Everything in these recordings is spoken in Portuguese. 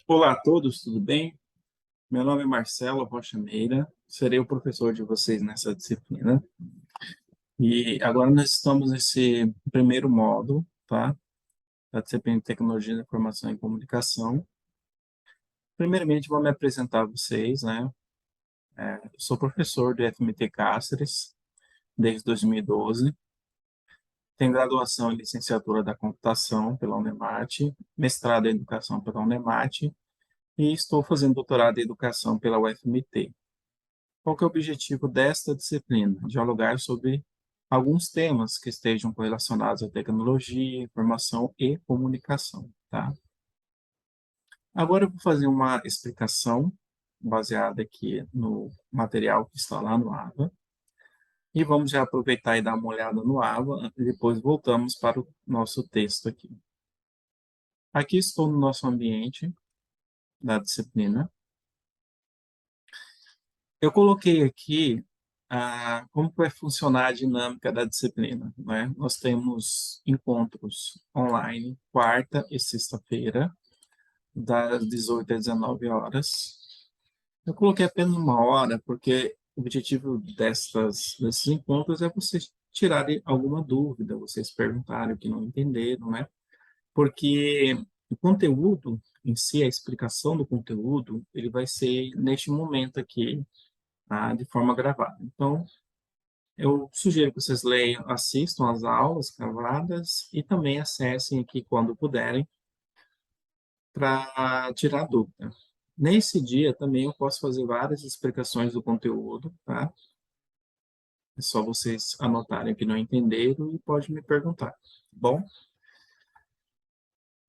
Olá a todos, tudo bem? Meu nome é Marcelo Rocha Meira, serei o professor de vocês nessa disciplina. E agora nós estamos nesse primeiro módulo, tá? Da disciplina de Tecnologia da Informação e Comunicação. Primeiramente, vou me apresentar a vocês, né? Eu sou professor do FMT Cáceres desde 2012. Tenho graduação em Licenciatura da Computação pela Unemate, mestrado em Educação pela Unemate e estou fazendo doutorado em Educação pela UFMT. Qual que é o objetivo desta disciplina? Dialogar sobre alguns temas que estejam correlacionados à tecnologia, informação e comunicação, tá? Agora eu vou fazer uma explicação baseada aqui no material que está lá no AVA. E vamos já aproveitar e dar uma olhada no AVA, e depois voltamos para o nosso texto aqui. Aqui estou no nosso ambiente da disciplina. Eu coloquei aqui como vai funcionar a dinâmica da disciplina, né? Nós temos encontros online, quarta e sexta-feira, das 18 às 19 horas. Eu coloquei apenas uma hora, porque o objetivo desses encontros é vocês tirarem alguma dúvida, vocês perguntarem o que não entenderam, né? Porque o conteúdo em si, a explicação do conteúdo, ele vai ser neste momento aqui, tá? De forma gravada. Então, eu sugiro que vocês leiam, assistam às aulas gravadas e também acessem aqui quando puderem para tirar dúvida. Nesse dia também eu posso fazer várias explicações do conteúdo, tá? É só vocês anotarem que não entenderam e pode me perguntar, tá bom?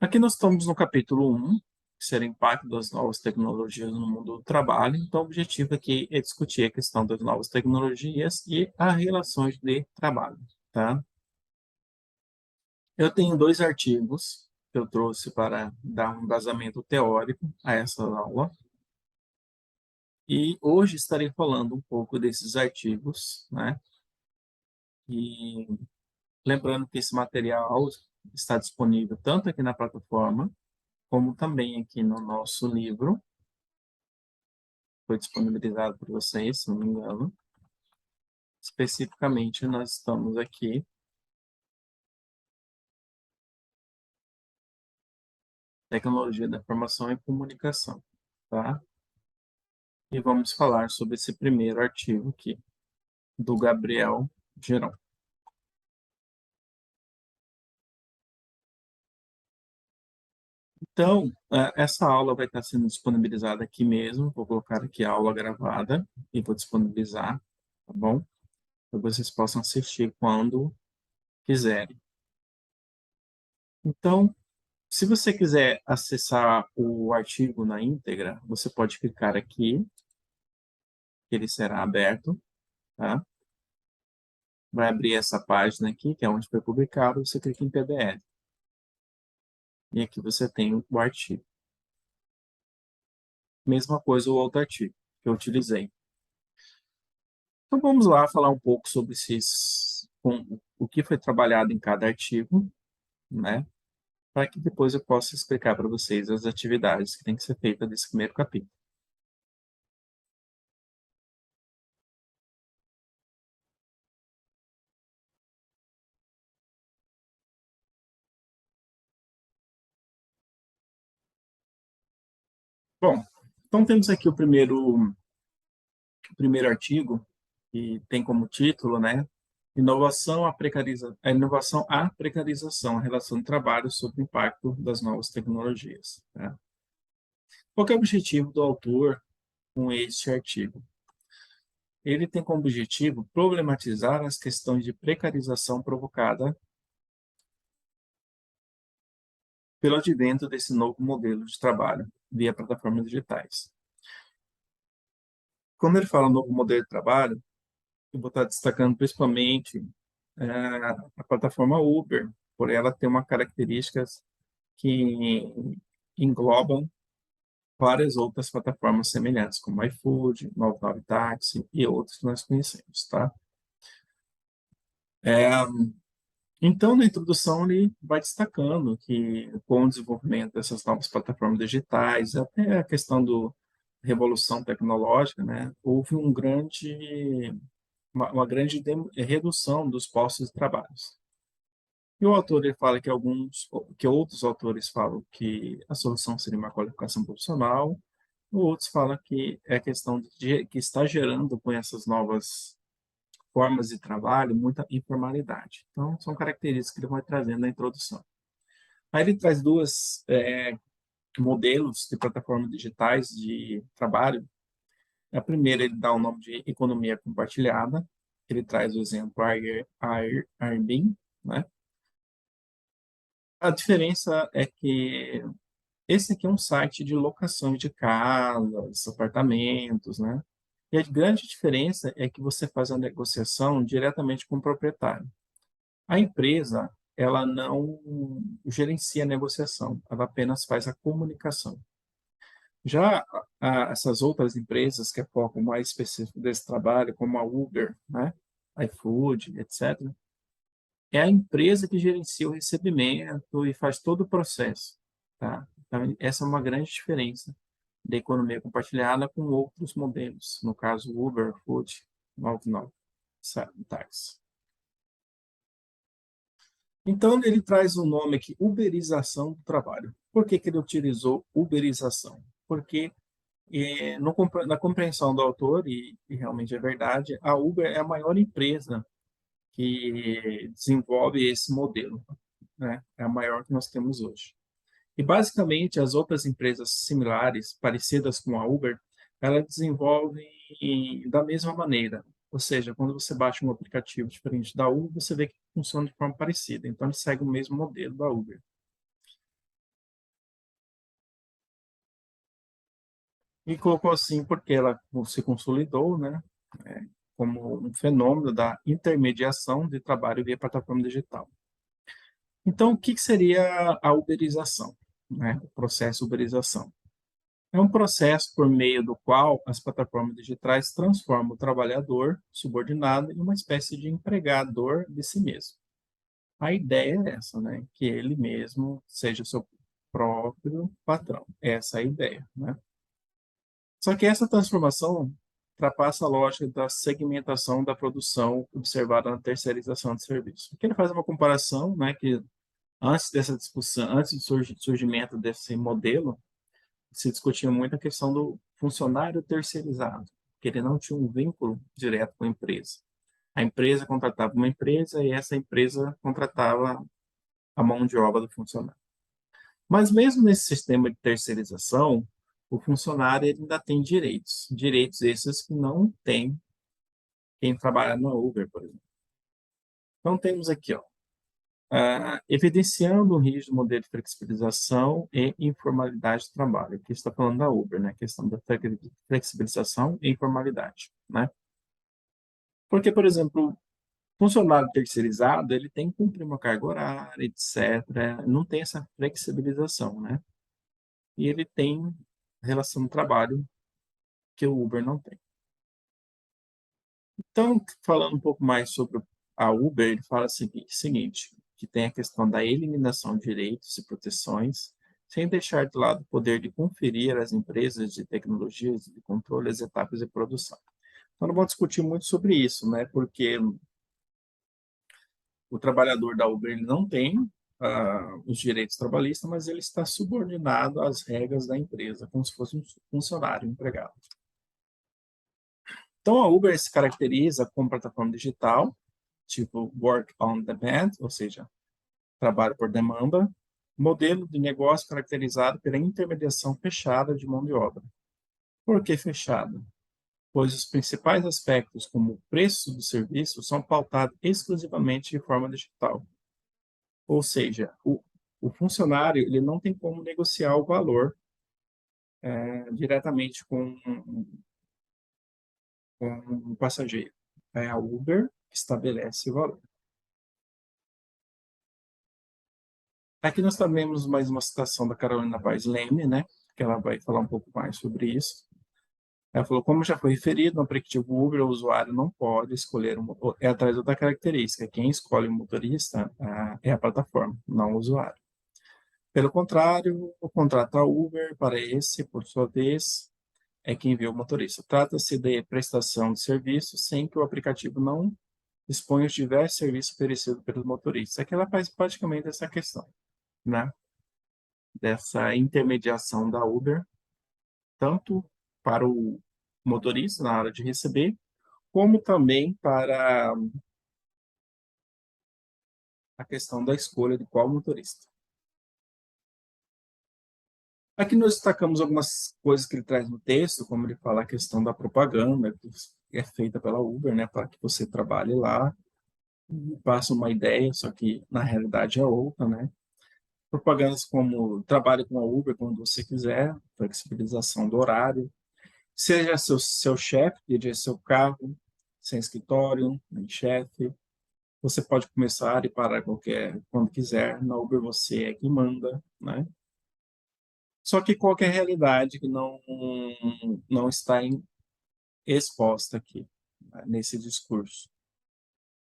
Aqui nós estamos no capítulo 1, que será o impacto das novas tecnologias no mundo do trabalho. Então, o objetivo aqui é discutir a questão das novas tecnologias e as relações de trabalho, tá? Eu tenho dois artigos que eu trouxe para dar um embasamento teórico a essa aula. E hoje estarei falando um pouco desses artigos, né? E lembrando que esse material está disponível tanto aqui na plataforma, como também aqui no nosso livro. Foi disponibilizado por vocês, se não me engano. Especificamente, nós estamos aqui Tecnologia da Informação e Comunicação, tá? E vamos falar sobre esse primeiro artigo aqui, do Gabriel Geron. Então, essa aula vai estar sendo disponibilizada aqui mesmo. Vou colocar aqui a aula gravada e vou disponibilizar, tá bom? Para vocês possam assistir quando quiserem. Então, se você quiser acessar o artigo na íntegra, você pode clicar aqui, ele será aberto, tá? Vai abrir essa página aqui, que é onde foi publicado, você clica em PDF. E aqui você tem o artigo. Mesma coisa o outro artigo que eu utilizei. Então vamos lá falar um pouco sobre o que foi trabalhado em cada artigo, né? Para que depois eu possa explicar para vocês as atividades que têm que ser feitas nesse primeiro capítulo. Bom, então temos aqui o primeiro artigo, que tem como título, né? Inovação à precarização, a relação de trabalho sobre o impacto das novas tecnologias. Né? Qual é o objetivo do autor com este artigo? Ele tem como objetivo problematizar as questões de precarização provocada pelo advento desse novo modelo de trabalho via plataformas digitais. Quando ele fala novo modelo de trabalho, eu vou estar destacando principalmente a plataforma Uber, por ela ter uma características que englobam várias outras plataformas semelhantes, como iFood, 99 Táxi e outros que nós conhecemos, tá? Então, na introdução, ele vai destacando que, com o desenvolvimento dessas novas plataformas digitais, até a questão do revolução tecnológica, né, houve uma grande redução dos postos de trabalho. E o autor ele fala que outros autores falam que a solução seria uma qualificação profissional, outros falam que é questão de que está gerando com essas novas formas de trabalho muita informalidade. Então, são características que ele vai trazendo na introdução. Aí ele traz duas modelos de plataformas digitais de trabalho. A primeira ele dá o nome de economia compartilhada. Ele traz o exemplo Airbnb, né? A diferença é que esse aqui é um site de locação de casas, apartamentos, né? E a grande diferença é que você faz a negociação diretamente com o proprietário. A empresa, ela não gerencia a negociação, ela apenas faz a comunicação. Já essas outras empresas que é foco mais específico desse trabalho, como a Uber, né, iFood, etc., é a empresa que gerencia o recebimento e faz todo o processo, tá? Então, essa é uma grande diferença da economia compartilhada com outros modelos, no caso Uber, Food, 99, táxi. Então, ele traz o nome aqui, uberização do trabalho. Por que que ele utilizou uberização? Porque na compreensão do autor, e realmente é verdade, a Uber é a maior empresa que desenvolve esse modelo, né? É a maior que nós temos hoje. E basicamente as outras empresas similares, parecidas com a Uber, elas desenvolvem da mesma maneira. Ou seja, quando você baixa um aplicativo diferente da Uber, você vê que funciona de forma parecida. Então, ele segue o mesmo modelo da Uber. E colocou assim porque ela se consolidou, né, como um fenômeno da intermediação de trabalho via plataforma digital. Então, o que seria a uberização, né? O processo de uberização. É um processo por meio do qual as plataformas digitais transformam o trabalhador subordinado em uma espécie de empregador de si mesmo. A ideia é essa, né? Que ele mesmo seja o seu próprio patrão. Essa é a ideia, né? Só que essa transformação ultrapassa a lógica da segmentação da produção observada na terceirização de serviço. Aqui ele faz uma comparação, né, que antes dessa discussão, antes do surgimento desse modelo, se discutia muito a questão do funcionário terceirizado, que ele não tinha um vínculo direto com a empresa. A empresa contratava uma empresa e essa empresa contratava a mão de obra do funcionário. Mas mesmo nesse sistema de terceirização, o funcionário ele ainda tem direitos, direitos esses que não tem quem trabalha no Uber, por exemplo. Então temos aqui, ó, evidenciando um rígido modelo de flexibilização e informalidade do trabalho. Aqui está falando da Uber, né? A questão da flexibilização e informalidade, né? Porque, por exemplo, funcionário terceirizado, ele tem que cumprir uma carga horária, etc. Não tem essa flexibilização, né? E ele tem relação de trabalho que o Uber não tem. Então, falando um pouco mais sobre a Uber, ele fala o seguinte, que tem a questão da eliminação de direitos e proteções, sem deixar de lado o poder de conferir às empresas de tecnologias de controle as etapas de produção. Então, não vou discutir muito sobre isso, né? Porque o trabalhador da Uber ele não tem os direitos trabalhistas, mas ele está subordinado às regras da empresa, como se fosse um funcionário, um empregado. Então, a Uber se caracteriza como plataforma digital, tipo work on demand, ou seja, trabalho por demanda, modelo de negócio caracterizado pela intermediação fechada de mão de obra. Por que fechada? Pois os principais aspectos, como o preço do serviço, são pautados exclusivamente de forma digital. Ou seja, o funcionário ele não tem como negociar o valor diretamente com o passageiro. É a Uber que estabelece o valor. Aqui nós temos mais uma citação da Carolina Paes Leme, né? Que ela vai falar um pouco mais sobre isso. Ela falou, como já foi referido no aplicativo Uber, o usuário não pode escolher é atrás da característica. Quem escolhe o motorista é a plataforma, não o usuário. Pelo contrário, o contrato a Uber para esse, por sua vez, é quem envia o motorista. Trata-se de prestação de serviço sem que o aplicativo não exponha os diversos serviços oferecidos pelos motoristas. Aqui ela faz praticamente essa questão, né? Dessa intermediação da Uber, tanto para o motorista na hora de receber, como também para a questão da escolha de qual motorista. Aqui nós destacamos algumas coisas que ele traz no texto, como ele fala a questão da propaganda, que é feita pela Uber, né, para que você trabalhe lá, passa uma ideia, só que na realidade é outra, né? Propagandas como trabalhe com a Uber quando você quiser, flexibilização do horário, seja seu chefe, dirija seu carro, sem escritório, nem chefe. Você pode começar e parar quando quiser. Na Uber você é que manda, né? Só que qual que é a realidade que não está exposta aqui, né, nesse discurso?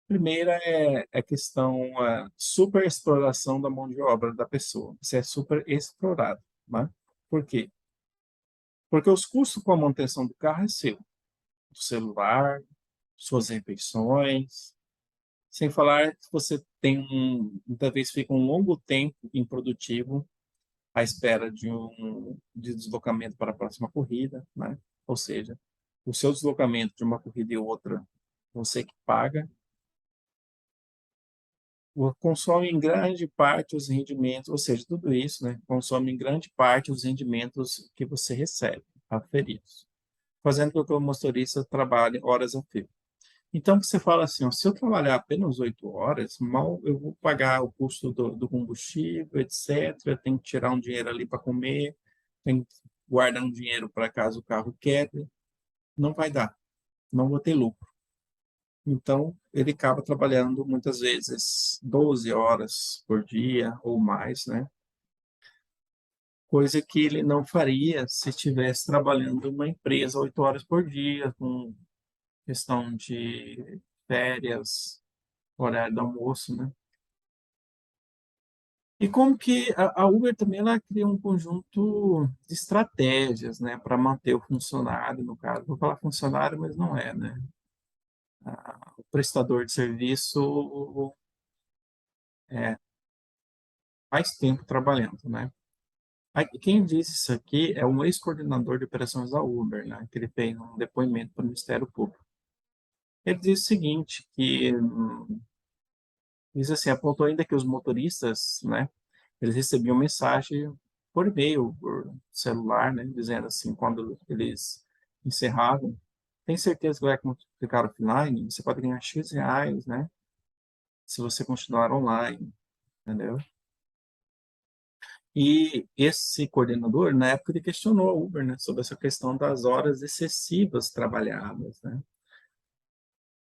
Primeira é a questão a superexploração da mão de obra da pessoa. Você é super explorado, né? Por quê? Porque os custos com a manutenção do carro é seu, do celular, suas refeições, sem falar que você tem muitas vezes fica um longo tempo improdutivo à espera de deslocamento para a próxima corrida, né? Ou seja, o seu deslocamento de uma corrida e outra, você que paga, consome em grande parte os rendimentos, ou seja, tudo isso, né? Consome em grande parte os rendimentos que você recebe, aferidos, fazendo com que o motorista trabalhe horas a fio. Então, você fala assim, ó, se eu trabalhar apenas 8 horas, mal eu vou pagar o custo do combustível, etc. Eu tenho que tirar um dinheiro ali para comer, tenho que guardar um dinheiro para caso o carro quebre. Não vai dar, não vou ter lucro. Então, ele acaba trabalhando muitas vezes 12 horas por dia ou mais, né? Coisa que ele não faria se estivesse trabalhando numa empresa 8 horas por dia, com questão de férias, horário do almoço, né? E como que a Uber também ela cria um conjunto de estratégias, né, para manter o funcionário, no caso, vou falar funcionário, mas não é, né? O prestador de serviço é, faz tempo trabalhando, né? Quem disse isso aqui é um ex-coordenador de operações da Uber, né, que ele fez um depoimento para o Ministério Público. Ele diz o seguinte, que diz assim, apontou ainda que os motoristas, né, eles recebiam mensagem por e-mail, por celular, né, dizendo assim, quando eles encerravam, tem certeza que vai ficar offline? Você pode ganhar X reais, né, se você continuar online, entendeu? E esse coordenador, na época, ele questionou a Uber, né, sobre essa questão das horas excessivas trabalhadas, né,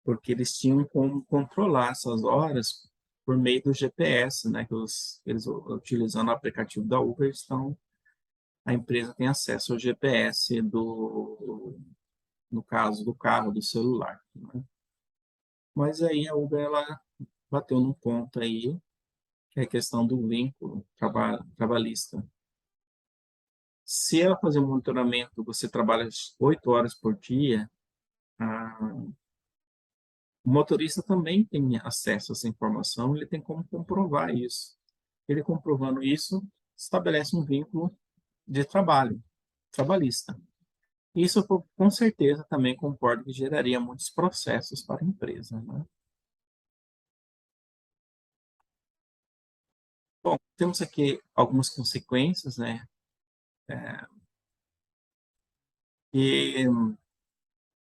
porque eles tinham como controlar essas horas por meio do GPS, né, que eles utilizando o aplicativo da Uber, estão a empresa tem acesso ao GPS no caso do carro, do celular, né? Mas aí a Uber ela bateu num ponto aí, que é a questão do vínculo trabalhista. Se ela fazer um monitoramento, você trabalha 8 horas por dia, o motorista também tem acesso a essa informação, ele tem como comprovar isso. Ele comprovando isso, estabelece um vínculo de trabalho, trabalhista. Isso, com certeza, também concordo que geraria muitos processos para a empresa, né? Bom, temos aqui algumas consequências, né? E,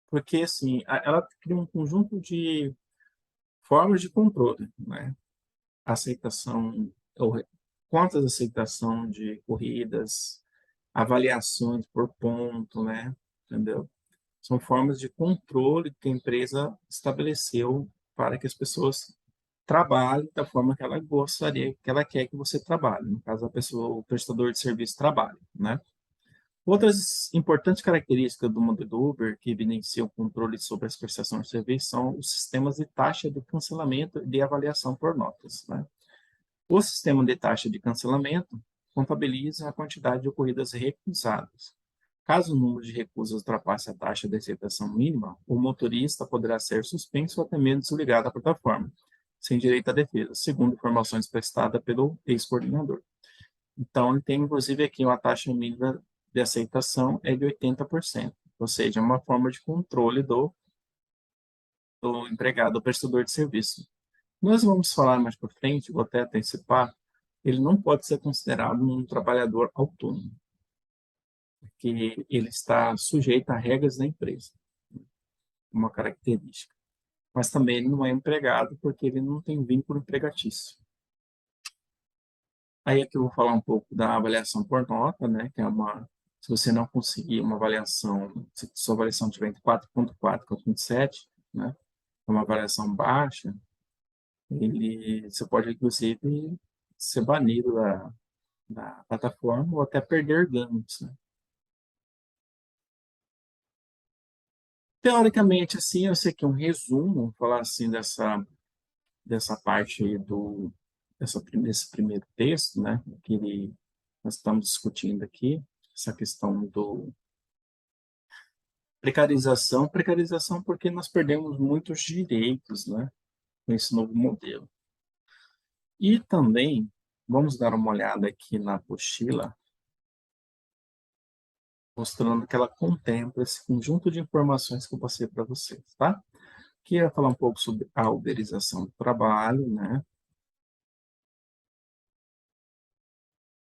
porque, assim, ela cria um conjunto de formas de controle, né? Aceitação, ou contas de aceitação de corridas, avaliações por ponto, né? Entendeu? São formas de controle que a empresa estabeleceu para que as pessoas trabalhe da forma que ela gostaria, que ela quer que você trabalhe. No caso, a pessoa, o prestador de serviço trabalhe, né? Outras importantes características do modelo Uber que evidenciam o controle sobre as prestações de serviço são os sistemas de taxa de cancelamento e de avaliação por notas, né? O sistema de taxa de cancelamento contabiliza a quantidade de ocorridas recusadas. Caso o número de recusas ultrapasse a taxa de aceitação mínima, o motorista poderá ser suspenso ou até mesmo desligado da plataforma, sem direito à defesa, segundo informações prestadas pelo ex-coordenador. Então, ele tem, inclusive, aqui uma taxa mínima de aceitação é de 80%, ou seja, é uma forma de controle do empregado, do prestador de serviço. Nós vamos falar mais para frente, vou até antecipar, ele não pode ser considerado um trabalhador autônomo, porque ele está sujeito a regras da empresa, uma característica. Mas também ele não é empregado porque ele não tem vínculo empregatício. Aí aqui eu vou falar um pouco da avaliação por nota, né, que é uma, se você não conseguir uma avaliação, se sua avaliação tiver entre 4.4 e 4.7, né, é uma avaliação baixa, você pode, inclusive, ser banido da plataforma ou até perder ganhos, né? Teoricamente, assim, eu sei que é um resumo, vou falar assim, dessa parte aí desse primeiro texto, né, nós estamos discutindo aqui, essa questão do precarização porque nós perdemos muitos direitos, né, com esse novo modelo. E também, vamos dar uma olhada aqui na apostila, mostrando que ela contempla esse conjunto de informações que eu passei para vocês, tá? Aqui vai falar um pouco sobre a uberização do trabalho, né?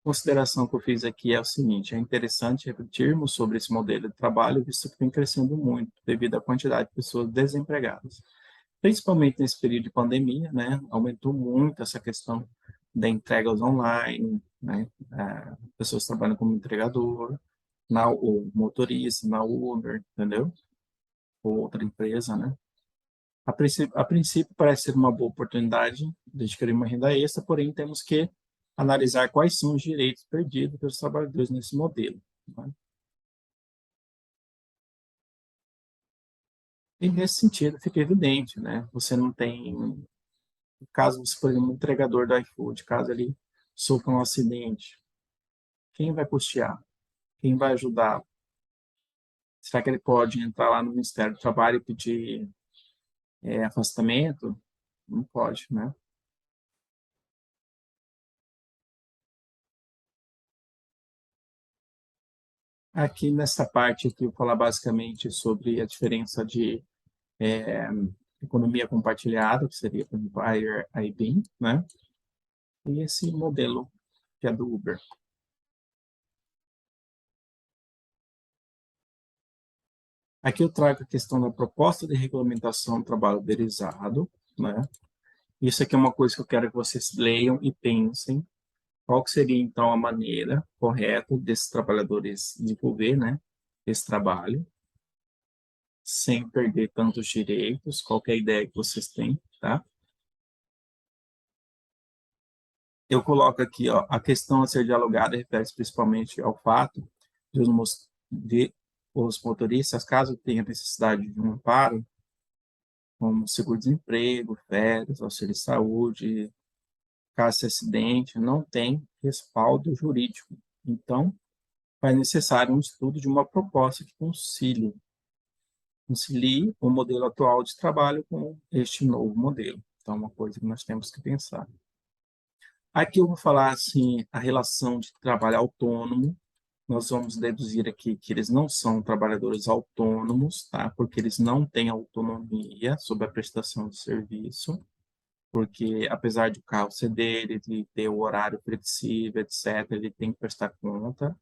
Consideração que eu fiz aqui é o seguinte: é interessante refletirmos sobre esse modelo de trabalho, visto que vem crescendo muito devido à quantidade de pessoas desempregadas. Principalmente nesse período de pandemia, né? Aumentou muito essa questão da entregas online, né? Pessoas trabalham como entregador, ou motorista, na Uber, entendeu? Ou outra empresa, né? A princípio parece ser uma boa oportunidade de adquirir uma renda extra, porém temos que analisar quais são os direitos perdidos pelos trabalhadores nesse modelo, né? E nesse sentido fica evidente, né? Você não tem, caso você, por exemplo, um entregador do iFood, caso ele sofra um acidente, quem vai custear? Quem vai ajudar? Será que ele pode entrar lá no Ministério do Trabalho e pedir afastamento? Não pode, né? Aqui nessa parte aqui eu vou falar basicamente sobre a diferença de economia compartilhada, que seria, por exemplo, Airbnb, né? E esse modelo que é do Uber. Aqui eu trago a questão da proposta de regulamentação do trabalho uberizado, né? Isso aqui é uma coisa que eu quero que vocês leiam e pensem. Qual que seria, então, a maneira correta desses trabalhadores desenvolver, né, esse trabalho, sem perder tantos direitos? Qual que é a ideia que vocês têm, tá? Eu coloco aqui, ó, a questão a ser dialogada refere-se principalmente ao fato de os motoristas, caso tenham necessidade de um amparo, como seguro-desemprego, férias, auxílio de saúde, caso de acidente, não tem respaldo jurídico. Então, faz necessário um estudo de uma proposta que concilie o modelo atual de trabalho com este novo modelo. Então, é uma coisa que nós temos que pensar. Aqui eu vou falar assim a relação de trabalho autônomo. Nós vamos deduzir aqui que eles não são trabalhadores autônomos, tá? Porque eles não têm autonomia sobre a prestação de serviço, porque apesar de o carro ser dele, de ter o horário flexível, etc., ele tem que prestar conta,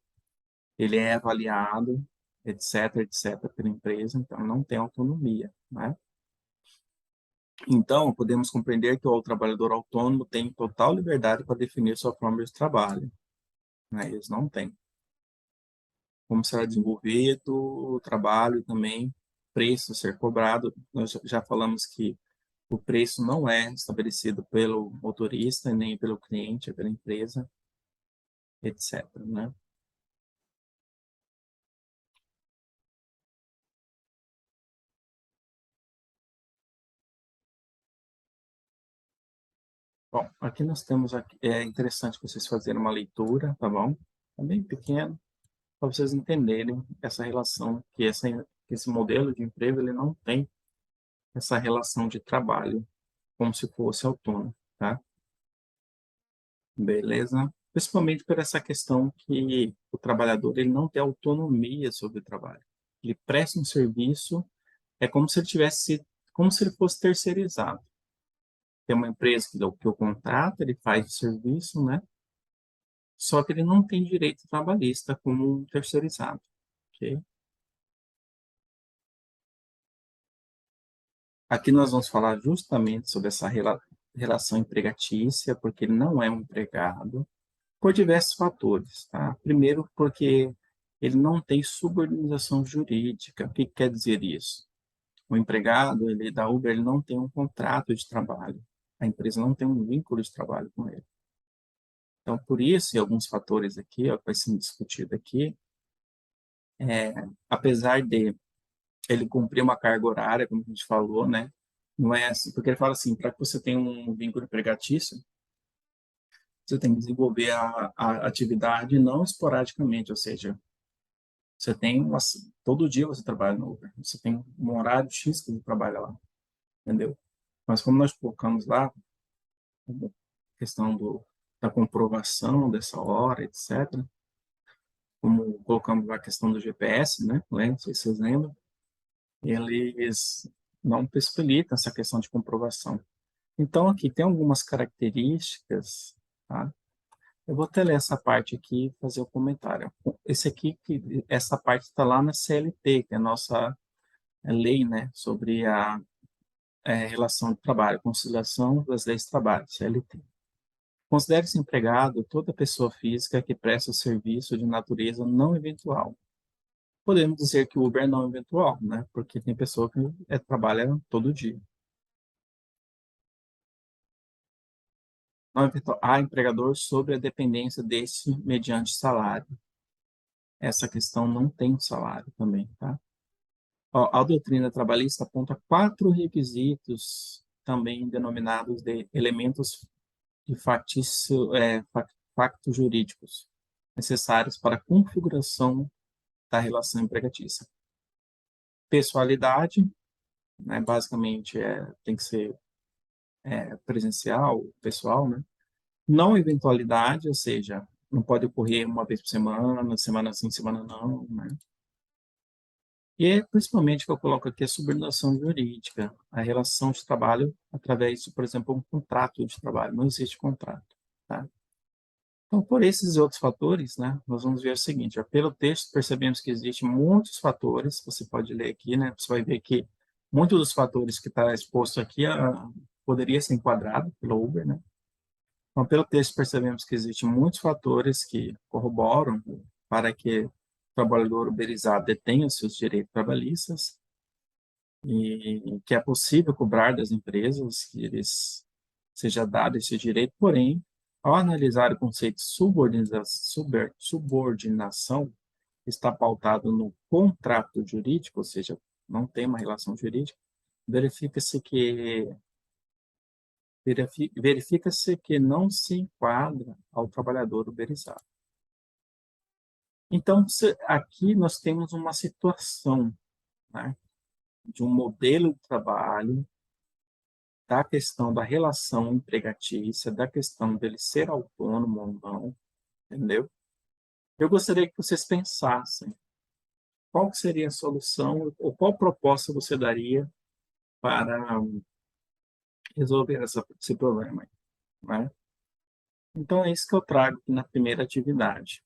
ele é avaliado, etc., etc., pela empresa, então não tem autonomia, né? Então, podemos compreender que o trabalhador autônomo tem total liberdade para definir sua forma de trabalho, né? Eles não têm. Como será desenvolvido o trabalho e também preço a ser cobrado. Nós já falamos que o preço não é estabelecido pelo motorista, nem pelo cliente, é pela empresa, etc., né? Bom, aqui nós temos, é interessante vocês fazerem uma leitura, tá bom? É bem pequeno, para vocês entenderem essa relação, que esse modelo de emprego, ele não tem essa relação de trabalho, como se fosse autônomo, tá? Beleza? Principalmente por essa questão que o trabalhador, ele não tem autonomia sobre o trabalho. Ele presta um serviço, é como se ele tivesse, como se ele fosse terceirizado. Tem uma empresa que o contrata, ele faz o serviço, né? Só que ele não tem direito trabalhista como um terceirizado, ok? Aqui nós vamos falar justamente sobre essa relação empregatícia, porque ele não é um empregado, por diversos fatores, tá? Primeiro, porque ele não tem subordinação jurídica. O que quer dizer isso? O empregado, ele da Uber, ele não tem um contrato de trabalho. A empresa não tem um vínculo de trabalho com ele. Então, por isso, e alguns fatores aqui, ó, que vai ser discutido aqui, apesar de ele cumprir uma carga horária, como a gente falou, né? Não é assim, porque ele fala assim, para que você tenha um vínculo empregatício, você tem que desenvolver a atividade não esporadicamente, ou seja, você tem todo dia você trabalha no Uber, você tem um horário X que você trabalha lá, entendeu? Mas como nós colocamos lá, a questão da comprovação dessa hora, etc., como colocamos lá a questão do GPS, né? Não sei se vocês lembram, eles não possibilitam essa questão de comprovação. Então, aqui tem algumas características, tá? Eu vou até ler essa parte aqui e fazer o comentário. Essa parte está lá na CLT, que é a nossa lei, né, sobre a relação de trabalho, conciliação das leis de trabalho, CLT. Considere-se empregado toda pessoa física que presta serviço de natureza não eventual. Podemos dizer que o Uber é não eventual, né, porque tem pessoa que trabalha todo dia. Não eventual. Há empregador sobre a dependência deste mediante salário. Essa questão não tem salário também, tá? Ó, a doutrina trabalhista aponta quatro requisitos, também denominados de elementos de factos jurídicos, necessários para a configuração da relação empregatícia. Pessoalidade, né, basicamente tem que ser presencial, pessoal, né? Não eventualidade, ou seja, não pode ocorrer uma vez por semana, semana sim, semana não, né? E principalmente que eu coloco aqui a subordinação jurídica, a relação de trabalho através de, por exemplo, um contrato de trabalho. Não existe contrato, tá? Então, por esses e outros fatores, né, nós vamos ver o seguinte, ó, pelo texto percebemos que existem muitos fatores, você pode ler aqui, né, você vai ver que muitos dos fatores que está exposto aqui poderia ser enquadrado pelo Uber, né? Então, pelo texto percebemos que existem muitos fatores que corroboram para que o trabalhador uberizado detenha os seus direitos trabalhistas, e que é possível cobrar das empresas que eles seja dado esse direito, porém, ao analisar o conceito de subordinação, está pautado no contrato jurídico, ou seja, não tem uma relação jurídica, verifica-se que verifica-se que não se enquadra ao trabalhador uberizado. Então, aqui nós temos uma situação, né, de um modelo de trabalho, da questão da relação empregatícia, da questão dele ser autônomo ou não, entendeu? Eu gostaria que vocês pensassem qual seria a solução ou qual proposta você daria para resolver esse problema, né? Então, é isso que eu trago aqui na primeira atividade.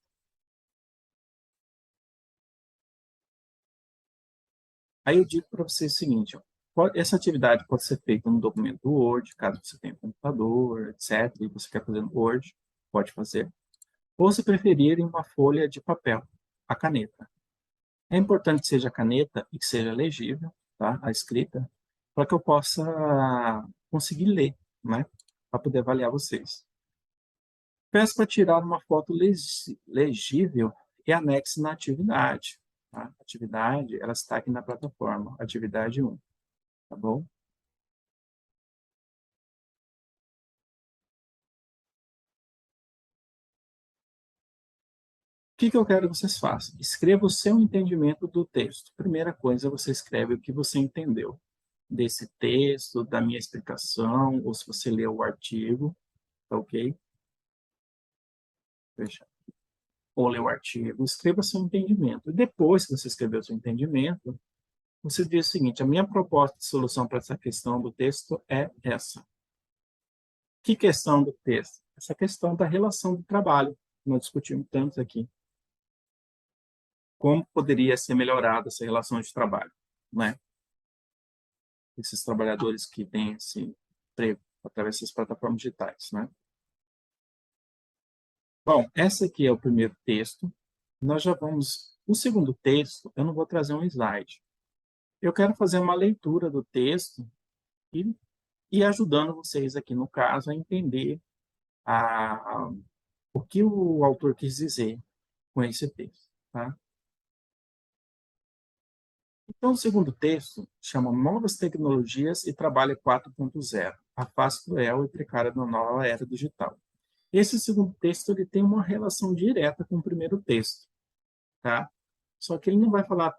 Aí eu digo para vocês o seguinte, ó, essa atividade pode ser feita no documento Word, caso você tenha computador, etc., e você quer fazer no Word, pode fazer. Ou se preferir, em uma folha de papel, a caneta. É importante que seja caneta e que seja legível, tá? A escrita, para que eu possa conseguir ler, né? Para poder avaliar vocês. Peço para tirar uma foto legível e anexe na atividade. Tá? Atividade, ela está aqui na plataforma, atividade 1, tá bom? que eu quero que vocês façam? Escreva o seu entendimento do texto. Primeira coisa, você escreve o que você entendeu desse texto, da minha explicação, ou se você leu o artigo, tá ok? Veja. Ou leu o artigo, escreva seu entendimento. E depois que você escreveu seu entendimento, você diz o seguinte: a minha proposta de solução para essa questão do texto é essa. Que questão do texto? Essa questão da relação do trabalho, que nós discutimos tanto aqui. Como poderia ser melhorada essa relação de trabalho, né? Esses trabalhadores que têm esse emprego através dessas plataformas digitais, né? Bom, esse aqui é o primeiro texto. Nós já vamos... O segundo texto, eu não vou trazer um slide. Eu quero fazer uma leitura do texto e ajudando vocês aqui, no caso, a entender o que o autor quis dizer com esse texto, tá? Então, o segundo texto chama Novas Tecnologias e Trabalho 4.0, a face cruel e precária da nova era digital. Esse segundo texto ele tem uma relação direta com o primeiro texto, tá? Só que ele não vai falar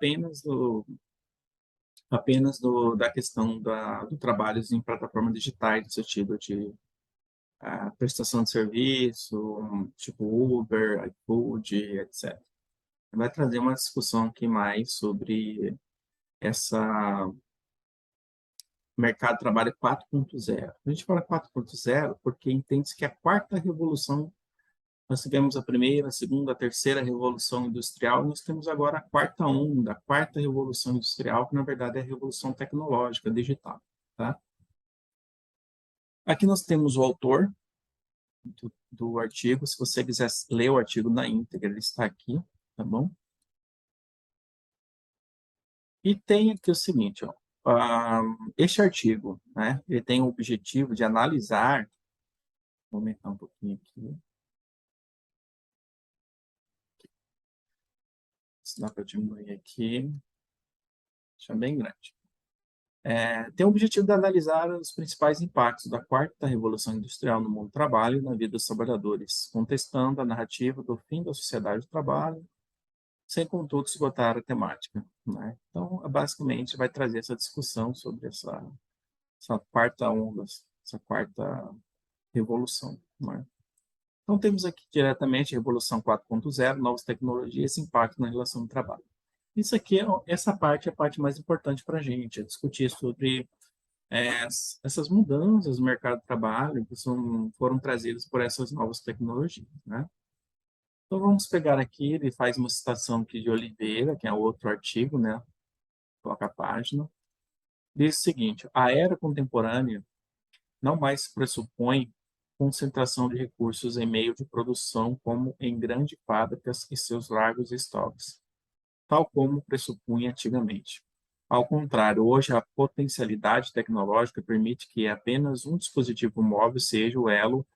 da questão do trabalho em plataformas digitais, no sentido de prestação de serviço, tipo Uber, iFood, etc. Vai trazer uma discussão aqui mais sobre essa mercado de trabalho 4.0. A gente fala 4.0 porque entende-se que é a quarta revolução, nós tivemos a primeira, a segunda, a terceira revolução industrial, nós temos agora a quarta onda, a quarta revolução industrial, que na verdade é a revolução tecnológica, digital. Tá? Aqui nós temos o autor do artigo, se você quiser ler o artigo na íntegra, ele está aqui, tá bom? E tem aqui o seguinte, ó, este artigo, né, ele tem o objetivo de analisar, vou aumentar um pouquinho aqui, se dá para diminuir aqui, deixa bem grande. Tem o objetivo de analisar os principais impactos da quarta revolução industrial no mundo do trabalho e na vida dos trabalhadores, contestando a narrativa do fim da sociedade do trabalho, sem, contudo, esgotar a temática. Né? Então, basicamente, vai trazer essa discussão sobre essa quarta onda, essa quarta revolução. Né? Então, temos aqui diretamente a Revolução 4.0, novas tecnologias e impacto na relação do trabalho. Isso aqui, essa parte é a parte mais importante para a gente, é discutir sobre essas mudanças no mercado de trabalho que foram trazidas por essas novas tecnologias. Né? Então, vamos pegar aqui, ele faz uma citação aqui de Oliveira, que é outro artigo, né? Coloca a página. Diz o seguinte: a era contemporânea não mais pressupõe concentração de recursos em meio de produção como em grandes fábricas e seus largos estoques, tal como pressupunha antigamente. Ao contrário, hoje a potencialidade tecnológica permite que apenas um dispositivo móvel seja o elo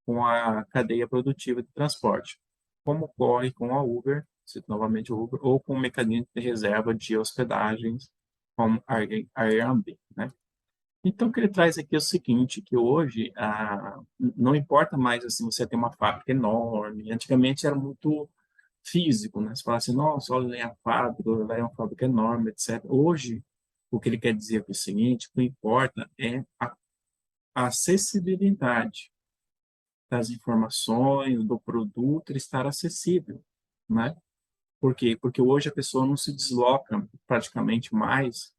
com a cadeia produtiva de transporte, como ocorre com a Uber, cito novamente o Uber, ou com o mecanismo de reserva de hospedagens, como a Airbnb, né? Então, o que ele traz aqui é o seguinte, que hoje não importa mais assim, você ter uma fábrica enorme. Antigamente era muito físico, né? Você fala assim, nossa, olha a fábrica, lá é uma fábrica enorme, etc. Hoje, o que ele quer dizer aqui é o seguinte, o que importa é a acessibilidade das informações, do produto, ele estar acessível, né? Por quê? Porque hoje a pessoa não se desloca praticamente mais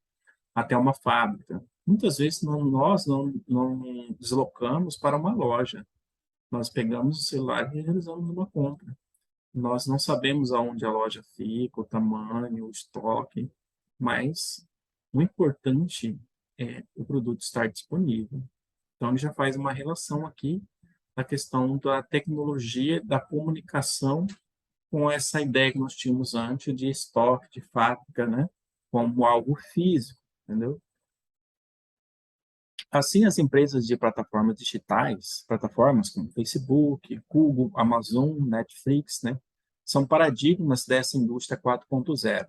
até uma fábrica. Muitas vezes nós não deslocamos para uma loja. Nós pegamos o celular e realizamos uma compra. Nós não sabemos aonde a loja fica, o tamanho, o estoque, mas o importante é o produto estar disponível. Então, ele já faz uma relação aqui da questão da tecnologia, da comunicação com essa ideia que nós tínhamos antes de estoque, de fábrica, né? Como algo físico, entendeu? Assim, as empresas de plataformas digitais, plataformas como Facebook, Google, Amazon, Netflix, né, são paradigmas dessa indústria 4.0,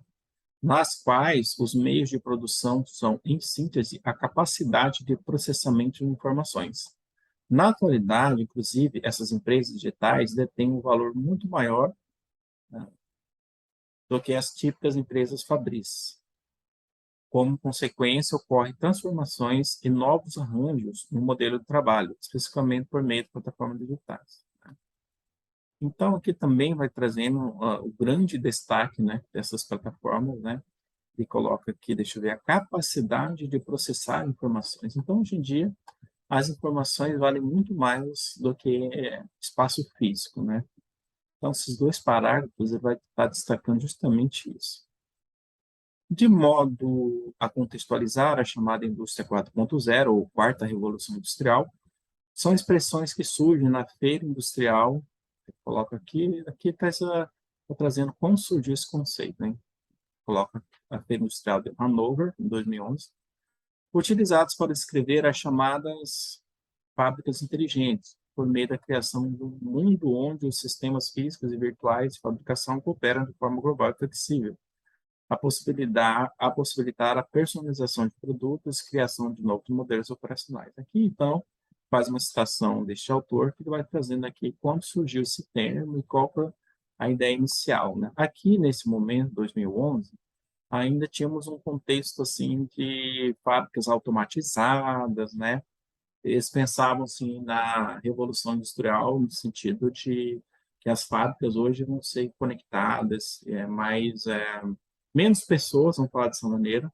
nas quais os meios de produção são, em síntese, a capacidade de processamento de informações. Na atualidade, inclusive, essas empresas digitais detêm um valor muito maior né, do que as típicas empresas fabris. Como consequência, ocorrem transformações e novos arranjos no modelo de trabalho, especificamente por meio de plataformas digitais. Então, aqui também vai trazendo o grande destaque, né, dessas plataformas, né, e coloca aqui, deixa eu ver, a capacidade de processar informações. Então, hoje em dia, as informações valem muito mais do que espaço físico, né? Então, esses dois parágrafos, ele vai estar destacando justamente isso. De modo a contextualizar a chamada indústria 4.0, ou quarta revolução industrial, são expressões que surgem na feira industrial. Coloca aqui está trazendo como surgiu esse conceito, né? Coloca a feira industrial de Hanover, em 2011, utilizados para descrever as chamadas fábricas inteligentes, por meio da criação de um mundo onde os sistemas físicos e virtuais de fabricação cooperam de forma global e flexível, a possibilitar a personalização de produtos e criação de novos modelos operacionais. Aqui, então, faz uma citação deste autor que vai trazendo aqui como surgiu esse termo e qual foi a ideia inicial, né? Aqui, nesse momento, 2011, ainda tínhamos um contexto assim de fábricas automatizadas, né? Eles pensavam assim na revolução industrial no sentido de que as fábricas hoje vão ser conectadas, menos pessoas, vamos falar dessa maneira,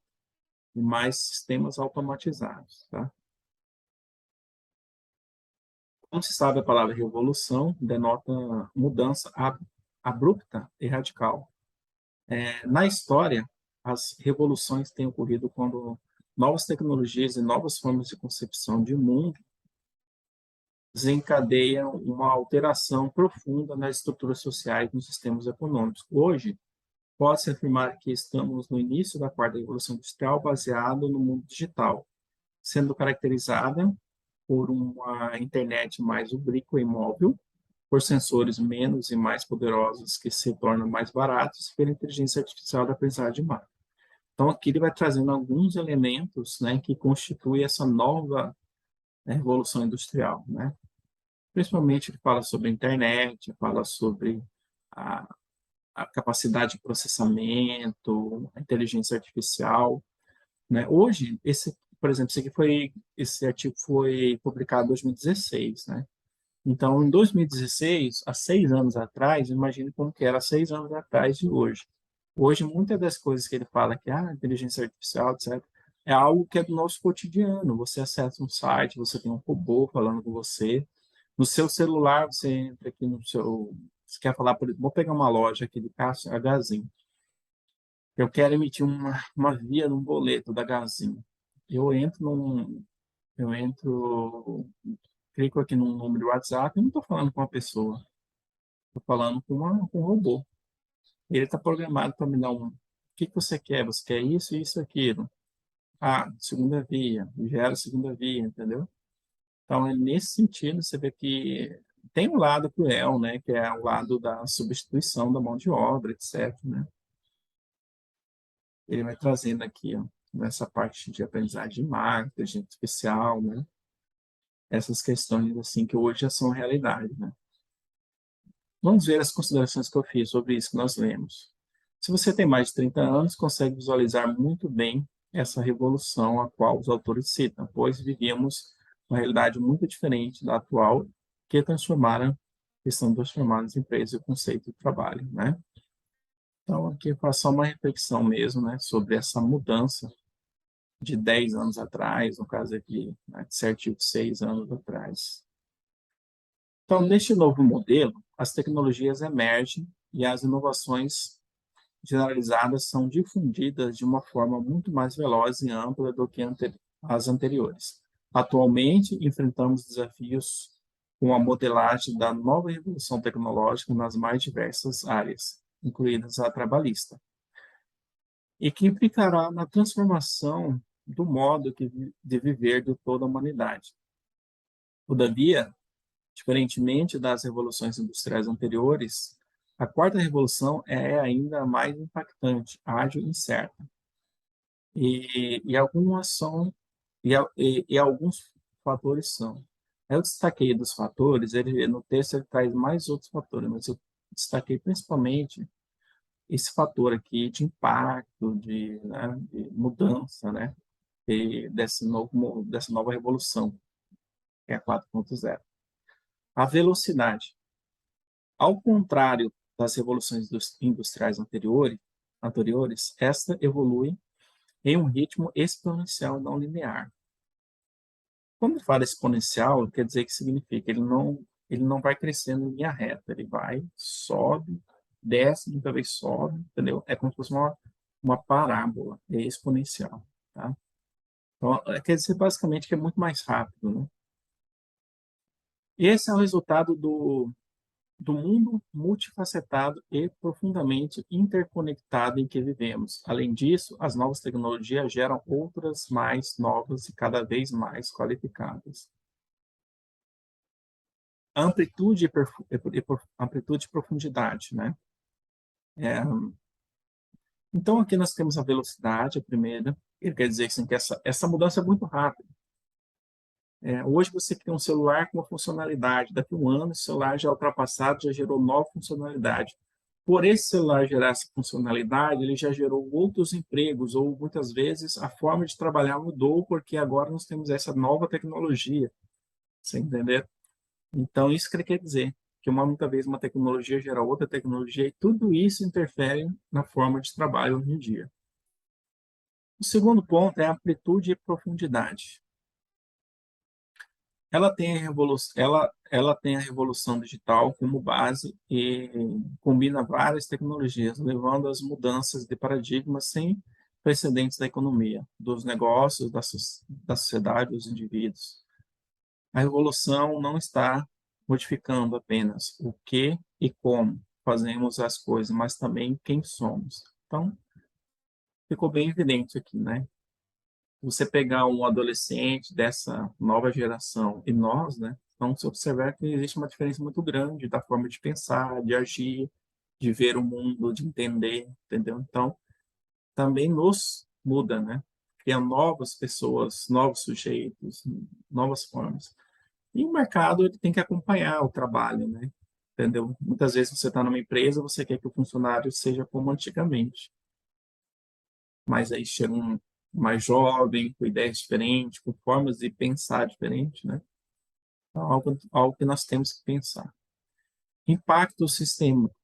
e mais sistemas automatizados, tá? Como se sabe, a palavra revolução denota mudança abrupta e radical. Na história, as revoluções têm ocorrido quando novas tecnologias e novas formas de concepção de mundo desencadeiam uma alteração profunda nas estruturas sociais e nos sistemas econômicos. Hoje, pode-se afirmar que estamos no início da quarta revolução industrial baseado no mundo digital, sendo caracterizada por uma internet mais ubíqua e móvel, por sensores menos e mais poderosos que se tornam mais baratos, e pela inteligência artificial da aprendizagem de máquina. Então, aqui ele vai trazendo alguns elementos, né, que constituem essa nova, né, revolução industrial, né? Principalmente ele fala sobre a internet, fala sobre a, a capacidade de processamento, a inteligência artificial, né? Hoje, por exemplo, esse artigo foi publicado em 2016, né? Então, em 2016, há 6 anos atrás, imagine como que era há 6 anos atrás de hoje. Hoje, muitas das coisas que ele fala que inteligência artificial, etc., é algo que é do nosso cotidiano. Você acessa um site, você tem um robô falando com você. No seu celular, você entra aqui no seu... Você quer falar, vou pegar uma loja aqui de Cássio, a Gazin. Eu quero emitir uma via num boleto da Gazin. Eu entro num... Eu entro... Clico aqui num número de WhatsApp e não estou falando com uma pessoa. Estou falando com um robô. Ele está programado para me dar um... O que você quer? Você quer isso, isso, aquilo. Segunda via. Gera segunda via, entendeu? Então, é nesse sentido, você vê que tem um lado cruel, né, que é o lado da substituição da mão de obra, etc., né? Ele vai trazendo aqui, ó, nessa parte de aprendizagem de máquina, inteligência artificial, né? Essas questões, assim, que hoje já são realidade, né? Vamos ver as considerações que eu fiz sobre isso que nós lemos. Se você tem mais de 30 anos, consegue visualizar muito bem essa revolução a qual os autores citam, pois vivíamos uma realidade muito diferente da atual, que estão transformando as empresas e o conceito de trabalho, né? Então, aqui eu faço só uma reflexão mesmo, né, sobre essa mudança de 10 anos atrás, no caso aqui, né, de certinho 6 anos atrás. Então, neste novo modelo, as tecnologias emergem e as inovações generalizadas são difundidas de uma forma muito mais veloz e ampla do que as anteriores. Atualmente, enfrentamos desafios com a modelagem da nova revolução tecnológica nas mais diversas áreas, incluídas a trabalhista, e que implicará na transformação do modo de viver de toda a humanidade. Todavia, diferentemente das revoluções industriais anteriores, a quarta revolução é ainda mais impactante, ágil e incerta. E algumas são, e alguns fatores são. Eu destaquei dos fatores, no texto ele traz mais outros fatores, mas eu destaquei principalmente esse fator aqui de impacto, né, de mudança, né, dessa nova revolução, que é a 4.0. A velocidade. Ao contrário das revoluções industriais anteriores, esta evolui em um ritmo exponencial não linear. Quando fala exponencial, quer dizer que significa ele não vai crescendo em linha reta, ele vai, sobe, desce, muita vez sobe, entendeu? É como se fosse uma parábola, é exponencial, tá? Então, quer dizer basicamente que é muito mais rápido, né? Esse é o resultado do mundo multifacetado e profundamente interconectado em que vivemos. Além disso, as novas tecnologias geram outras mais novas e cada vez mais qualificadas. Amplitude amplitude e profundidade, né? É, então, aqui nós temos a velocidade, a primeira, que quer dizer assim, que essa mudança é muito rápida. Hoje você cria um celular com uma funcionalidade, daqui a um ano o celular já é ultrapassado, já gerou nova funcionalidade. Por esse celular gerar essa funcionalidade, ele já gerou outros empregos, ou muitas vezes a forma de trabalhar mudou, porque agora nós temos essa nova tecnologia, você entendeu? Então, isso que ele quer dizer, que muitas vezes uma tecnologia gera outra tecnologia, e tudo isso interfere na forma de trabalho hoje em dia. O segundo ponto é amplitude e profundidade. Ela tem a revolução digital como base e combina várias tecnologias, levando às mudanças de paradigmas sem precedentes da economia, dos negócios, da sociedade, dos indivíduos. A revolução não está modificando apenas o que e como fazemos as coisas, mas também quem somos. Então, ficou bem evidente aqui, né? Você pegar um adolescente dessa nova geração e nós, né? Então, você observar que existe uma diferença muito grande da forma de pensar, de agir, de ver o mundo, de entender, entendeu? Então, também nos muda, né? Cria novas pessoas, novos sujeitos, novas formas. E o mercado ele tem que acompanhar o trabalho, né? Entendeu? Muitas vezes você está numa empresa, você quer que o funcionário seja como antigamente, mas aí chega um mais jovem, com ideias diferentes, com formas de pensar diferentes, né? Então, algo que nós temos que pensar. Impactos sistêmico.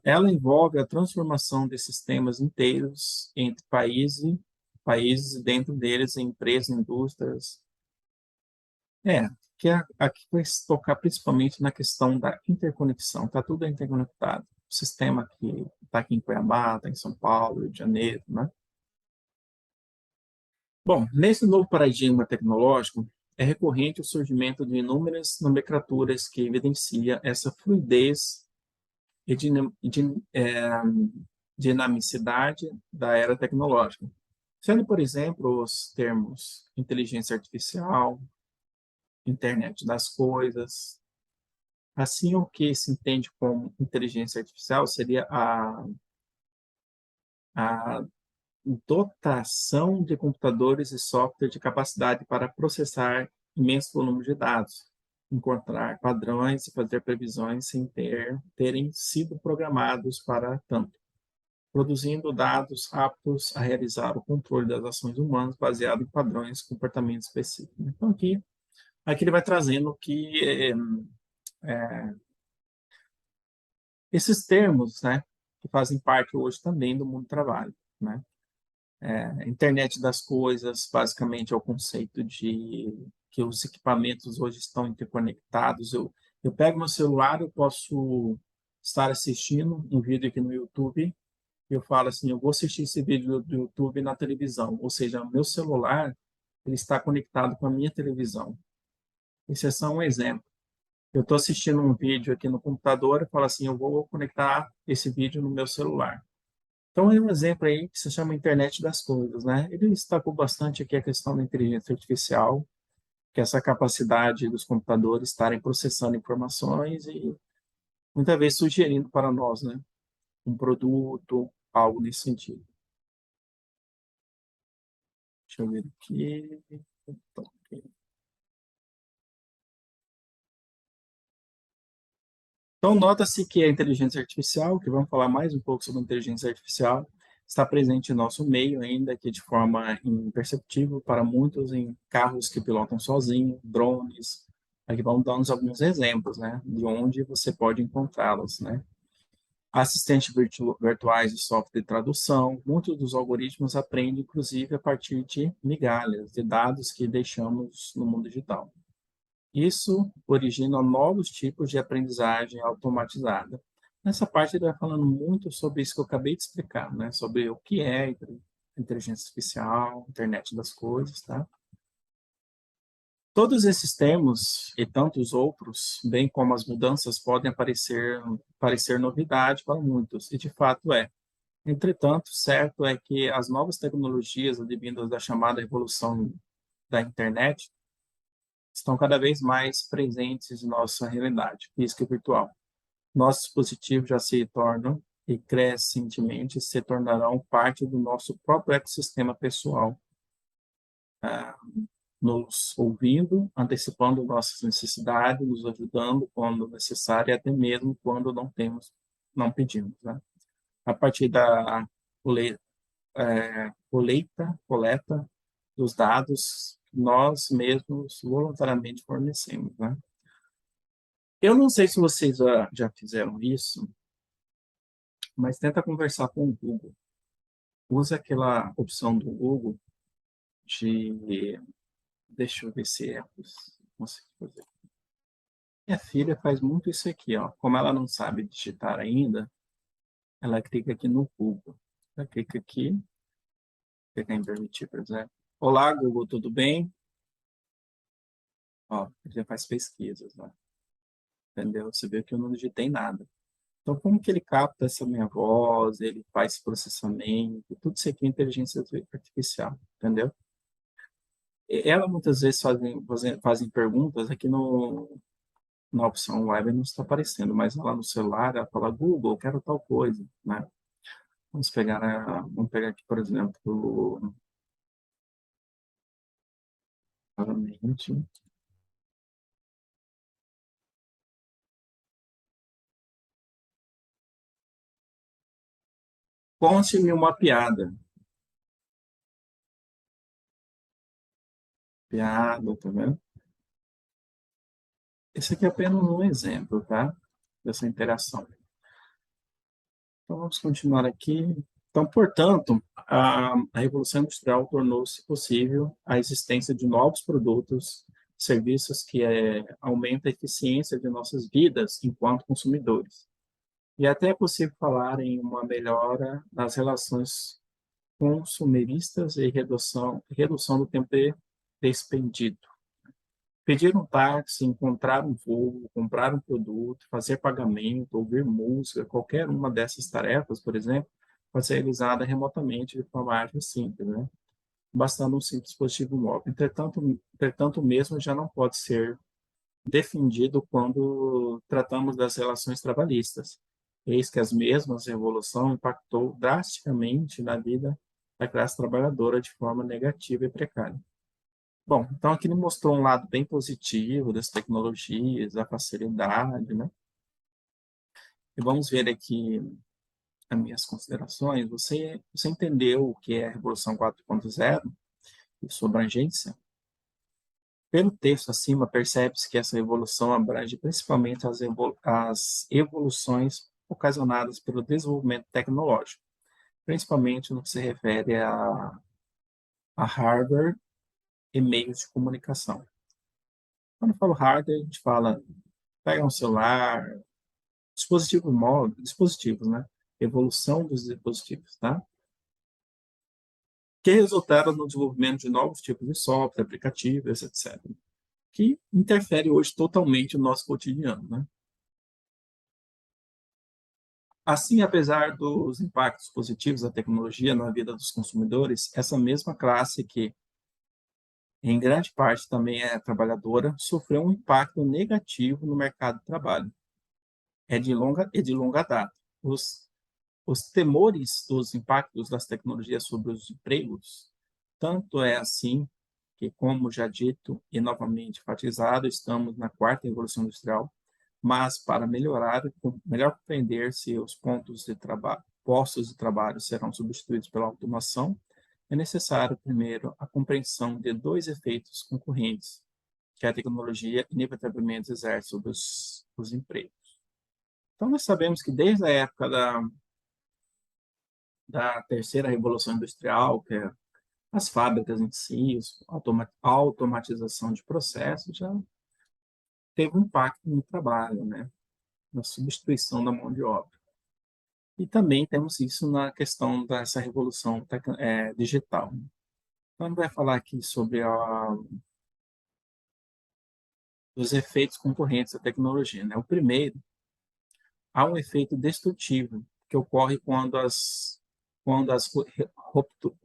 Ela envolve a transformação de sistemas inteiros entre países e dentro deles em empresas, indústrias. Que aqui vai se tocar principalmente na questão da interconexão. Está tudo interconectado. O sistema que está aqui em Cuiabá, está em São Paulo, Rio de Janeiro, né? Bom, nesse novo paradigma tecnológico, é recorrente o surgimento de inúmeras nomenclaturas que evidencia essa fluidez e dinamicidade da era tecnológica, sendo, por exemplo, os termos inteligência artificial, internet das coisas. Assim, o que se entende como inteligência artificial seria a dotação de computadores e software de capacidade para processar imensos volumes de dados, encontrar padrões e fazer previsões sem terem sido programados para tanto, produzindo dados aptos a realizar o controle das ações humanas baseado em padrões de comportamento específicos. Então, aqui ele vai trazendo que esses termos, né, que fazem parte hoje também do mundo do trabalho, né? Internet das coisas, basicamente, é o conceito de que os equipamentos hoje estão interconectados. Eu pego meu celular, eu posso estar assistindo um vídeo aqui no YouTube, e eu falo assim, eu vou assistir esse vídeo do YouTube na televisão, ou seja, o meu celular ele está conectado com a minha televisão. Esse é só um exemplo. Eu estou assistindo um vídeo aqui no computador e falo assim, eu vou conectar esse vídeo no meu celular. Então, é um exemplo aí que se chama internet das coisas, né? Ele destacou bastante aqui a questão da inteligência artificial, que é essa capacidade dos computadores estarem processando informações e muitas vezes sugerindo para nós, né? Um produto, algo nesse sentido. Deixa eu ver aqui. Então, Então, nota-se que a inteligência artificial, que vamos falar mais um pouco sobre a inteligência artificial, está presente em nosso meio ainda que de forma imperceptível para muitos em carros que pilotam sozinhos, drones. Aqui vamos dar uns alguns exemplos, né, de onde você pode encontrá-los, né? Assistentes virtuais de software de tradução, muitos dos algoritmos aprendem, inclusive, a partir de migalhas, de dados que deixamos no mundo digital. Isso origina novos tipos de aprendizagem automatizada. Nessa parte ele vai falando muito sobre isso que eu acabei de explicar, né? Sobre o que é inteligência artificial, internet das coisas, tá? Todos esses termos e tantos outros, bem como as mudanças, podem parecer novidade para muitos, e de fato é. Entretanto, certo é que as novas tecnologias advindas da chamada revolução da internet estão cada vez mais presentes em nossa realidade física e virtual. Nossos dispositivos já se tornam e crescentemente se tornarão parte do nosso próprio ecossistema pessoal, nos ouvindo, antecipando nossas necessidades, nos ajudando quando necessário e até mesmo quando não pedimos, né? A partir da coleta dos dados que nós mesmos voluntariamente fornecemos, né? Eu não sei se vocês já fizeram isso, mas tenta conversar com o Google. Usa aquela opção do Google de... Deixa eu ver se é. Consigo fazer. Minha filha faz muito isso aqui, ó. Como ela não sabe digitar ainda, ela clica aqui no Google. Ela clica aqui, clica em permitir, por exemplo. Olá, Google, tudo bem? Ó, ele já faz pesquisas, né? Entendeu? Você vê que eu não digitei nada. Então, como que ele capta essa minha voz, ele faz processamento, tudo isso aqui é inteligência artificial, entendeu? Ela muitas vezes fazem perguntas aqui na opção web não está aparecendo, mas lá no celular ela fala, Google, eu quero tal coisa, né? Vamos pegar aqui, por exemplo, novamente, conte-me uma piada. Piada, tá vendo? Esse aqui é apenas um exemplo, tá? Dessa interação. Então, vamos continuar aqui. Então, portanto, a Revolução Industrial tornou-se possível a existência de novos produtos, serviços que aumentam a eficiência de nossas vidas enquanto consumidores. E até é possível falar em uma melhora nas relações consumeristas e redução do tempo despendido. Pedir um táxi, encontrar um voo, comprar um produto, fazer pagamento, ouvir música, qualquer uma dessas tarefas, por exemplo, pode ser realizada remotamente de forma ágil e simples, né? Bastando um simples dispositivo móvel. Entretanto, o mesmo já não pode ser defendido quando tratamos das relações trabalhistas. Eis que as mesmas revolução impactou drasticamente na vida da classe trabalhadora de forma negativa e precária. Bom, então aqui ele mostrou um lado bem positivo das tecnologias, da facilidade, né? E vamos ver aqui as minhas considerações. Você entendeu o que é a Revolução 4.0 e sua abrangência? Pelo texto acima, percebe-se que essa revolução abrange principalmente as evoluções ocasionadas pelo desenvolvimento tecnológico, principalmente no que se refere a hardware e meios de comunicação. Quando eu falo hardware, a gente fala, pega um celular, dispositivo móvel, dispositivos, né? Evolução dos dispositivos, tá? Que resultaram no desenvolvimento de novos tipos de software, aplicativos, etc. Que interfere hoje totalmente no nosso cotidiano, né? Assim, apesar dos impactos positivos da tecnologia na vida dos consumidores, essa mesma classe que, em grande parte, também é trabalhadora, sofreu um impacto negativo no mercado de trabalho. É de longa data. Os temores dos impactos das tecnologias sobre os empregos, tanto é assim que, como já dito e novamente enfatizado, estamos na quarta revolução industrial, mas para melhorar, melhor compreender se os postos de trabalho serão substituídos pela automação, é necessário, primeiro, a compreensão de dois efeitos concorrentes que a tecnologia inevitavelmente exerce sobre os empregos. Então, nós sabemos que desde a época da terceira revolução industrial, que é as fábricas em si, a automatização de processos, já teve um impacto no trabalho, né? Na substituição da mão de obra. E também temos isso na questão dessa revolução digital. Então, a gente vai falar aqui sobre os efeitos concorrentes da tecnologia, né? O primeiro, há um efeito destrutivo que ocorre quando as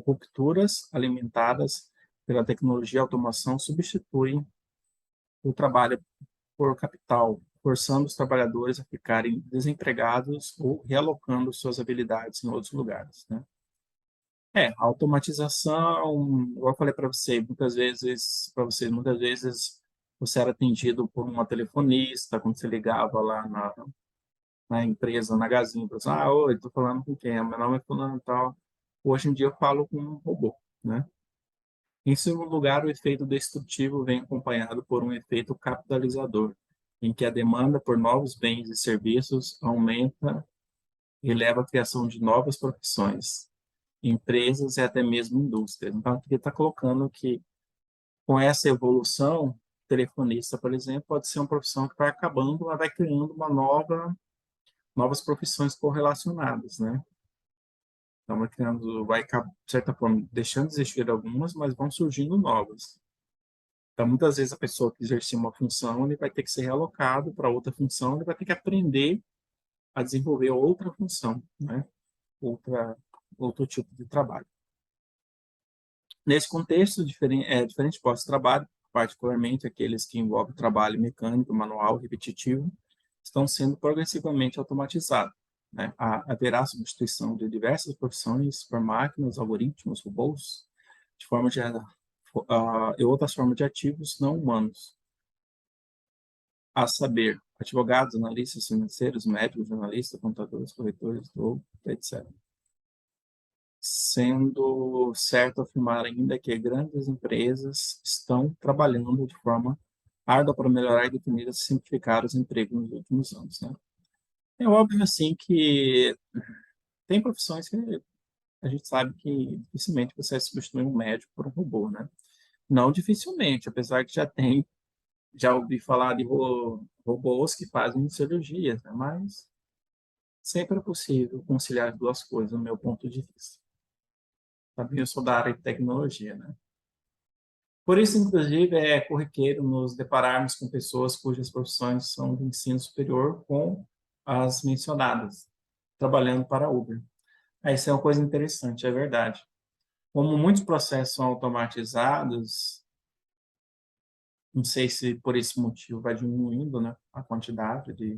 rupturas alimentadas pela tecnologia e automação substituem o trabalho por capital, forçando os trabalhadores a ficarem desempregados ou realocando suas habilidades em outros lugares, né? A automatização, igual eu falei para você, muitas vezes você era atendido por uma telefonista quando você ligava lá na empresa, na Gazin, para oi, estou falando com quem? Meu nome é fulano e tal. Hoje em dia eu falo com um robô, né? Em segundo lugar, o efeito destrutivo vem acompanhado por um efeito capitalizador, em que a demanda por novos bens e serviços aumenta e leva à criação de novas profissões, empresas e até mesmo indústrias. Então, aqui está colocando que, com essa evolução, telefonista, por exemplo, pode ser uma profissão que vai acabando, mas vai criando novas profissões correlacionadas, né? Então, de certa forma, deixando de existir algumas, mas vão surgindo novas. Então, muitas vezes a pessoa que exercia uma função, ele vai ter que ser realocado para outra função, ele vai ter que aprender a desenvolver outra função, né? Outro tipo de trabalho. Nesse contexto, diferentes postos de trabalho, particularmente aqueles que envolvem trabalho mecânico, manual, repetitivo, estão sendo progressivamente automatizados, né? Haverá substituição de diversas profissões por máquinas, algoritmos, robôs, e outras formas de ativos não humanos, a saber, advogados, analistas financeiros, médicos, jornalistas, contadores, corretores, etc. Sendo certo afirmar ainda que grandes empresas estão trabalhando de forma árdua para melhorar e definir e simplificar os empregos nos últimos anos, né? É óbvio, assim, que tem profissões que a gente sabe que dificilmente você vai substituir um médico por um robô, né? Não dificilmente, apesar que já ouvi falar de robôs que fazem cirurgias, né? Mas sempre é possível conciliar as duas coisas, no meu ponto de vista. Também eu sou da área de tecnologia, né? Por isso, inclusive, é corriqueiro nos depararmos com pessoas cujas profissões são de ensino superior com as mencionadas, trabalhando para a Uber. Isso é uma coisa interessante, é verdade. Como muitos processos são automatizados, não sei se por esse motivo vai diminuindo, né, a quantidade de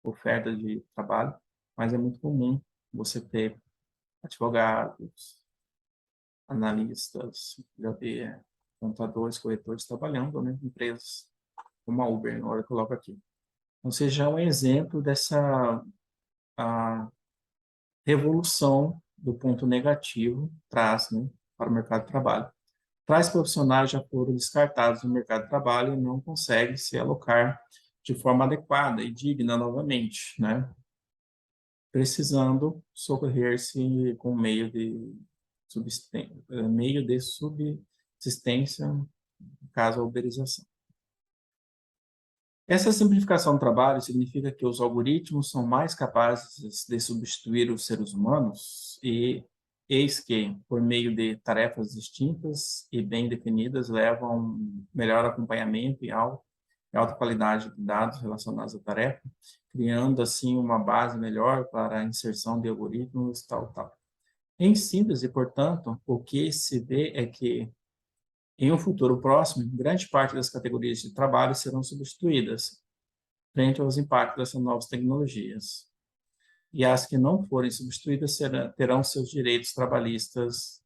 oferta de trabalho, mas é muito comum você ter advogados, analistas, já ver contadores, corretores trabalhando, né, em empresas como a Uber, na hora que eu coloco aqui. Ou seja, é um exemplo dessa a revolução do ponto negativo traz, né, para o mercado de trabalho. Tais profissionais já foram descartados no mercado de trabalho e não conseguem se alocar de forma adequada e digna novamente, né? Precisando socorrer-se com meio de subsistência, caso a uberização. Essa simplificação do trabalho significa que os algoritmos são mais capazes de substituir os seres humanos e eis que, por meio de tarefas distintas e bem definidas, levam a um melhor acompanhamento e alta qualidade de dados relacionados à tarefa, criando assim uma base melhor para a inserção de algoritmos, tal. Em síntese, portanto, o que se vê é que em um futuro próximo, grande parte das categorias de trabalho serão substituídas frente aos impactos dessas novas tecnologias. E as que não forem substituídas terão seus direitos trabalhistas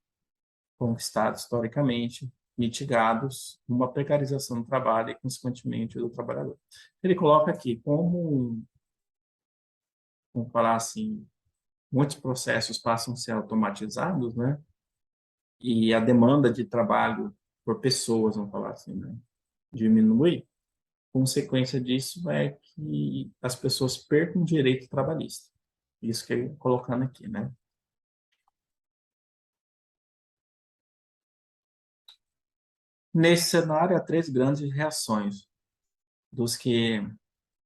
conquistados historicamente mitigados uma precarização do trabalho e, consequentemente, do trabalhador. Ele coloca aqui como, vamos falar assim, muitos processos passam a ser automatizados, né? E a demanda de trabalho por pessoas, vamos falar assim, né? Diminui. Consequência disso é que as pessoas percam o direito trabalhista. Isso que ele colocando aqui, né? Nesse cenário, há três grandes reações, dos que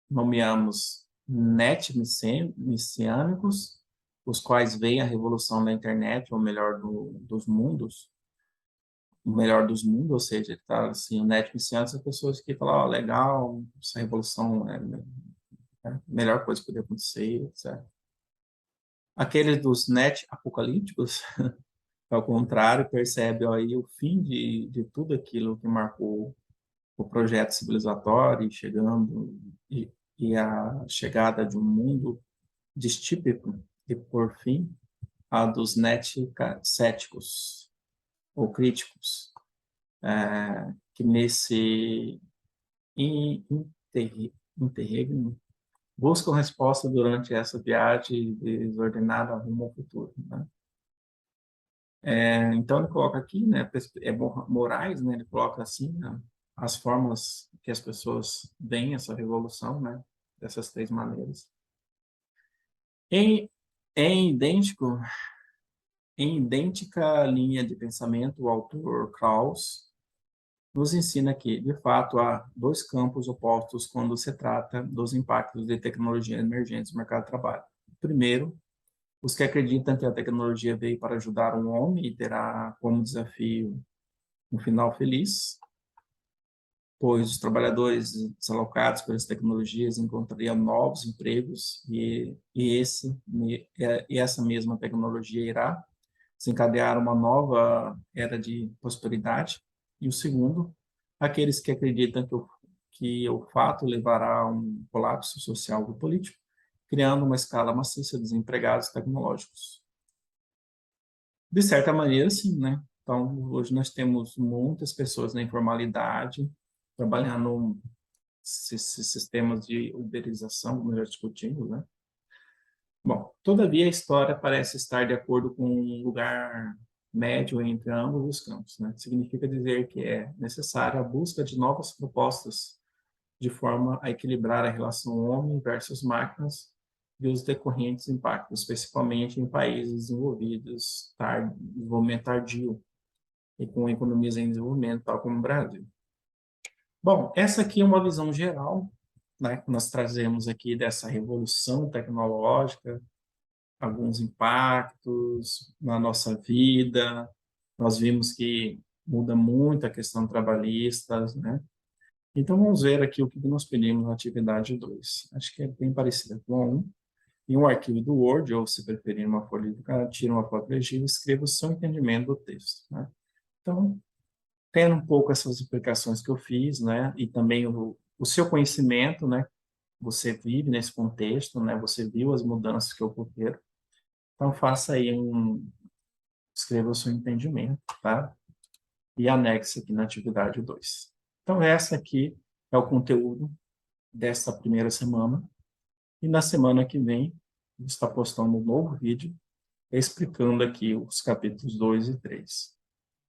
nomeamos net-messiânicos, os quais veem a revolução da internet, ou melhor, dos mundos, o melhor dos mundos, ou seja, tá, assim, o net-messiânico são pessoas que falam, oh, legal, essa revolução é a melhor coisa que poderia acontecer, etc. Aqueles dos net-apocalípticos, ao contrário, percebe ó, aí o fim de tudo aquilo que marcou o projeto civilizatório, chegando e a chegada de um mundo distípico e, por fim, a dos céticos ou críticos, que nesse interregno buscam resposta durante essa viagem desordenada rumo ao futuro, né? Então ele coloca aqui, né, Moraes, né, ele coloca assim, né, as formas que as pessoas veem essa revolução, né, dessas três maneiras. Em, em idêntico, em idêntica linha de pensamento, o autor Krauss nos ensina que, de fato, há dois campos opostos quando se trata dos impactos de tecnologia emergentes no mercado de trabalho. Primeiro, os que acreditam que a tecnologia veio para ajudar o homem e terá como desafio um final feliz, pois os trabalhadores desalocados pelas tecnologias encontrariam novos empregos e essa mesma tecnologia irá desencadear uma nova era de prosperidade. E o segundo, aqueles que acreditam que o fato levará a um colapso social e político, criando uma escala maciça de desempregados tecnológicos. De certa maneira, sim, né? Então, hoje nós temos muitas pessoas na informalidade, trabalhando esses sistemas de uberização, como já discutimos, né? Bom, todavia a história parece estar de acordo com um lugar médio entre ambos os campos, né? Significa dizer que é necessária a busca de novas propostas de forma a equilibrar a relação homem versus máquinas e os decorrentes impactos, especialmente em países desenvolvidos, desenvolvimento tardio e com economias em desenvolvimento, tal como o Brasil. Bom, essa aqui é uma visão geral, né, que nós trazemos aqui dessa revolução tecnológica, alguns impactos na nossa vida. Nós vimos que muda muito a questão trabalhista, né? Então, vamos ver aqui o que nós pedimos na atividade 2. Acho que é bem parecida com a 1. Em um arquivo do Word, ou se preferir uma folha de cara, tira uma foto legível e escreva o seu entendimento do texto, né? Então, tendo um pouco essas explicações que eu fiz, né? E também o seu conhecimento, né? Você vive nesse contexto, né? Você viu as mudanças que ocorreram. Então, faça aí escreva o seu entendimento, tá? E anexe aqui na atividade 2. Então, essa aqui é o conteúdo desta primeira semana. E na semana que vem, está postando um novo vídeo explicando aqui os capítulos 2 e 3.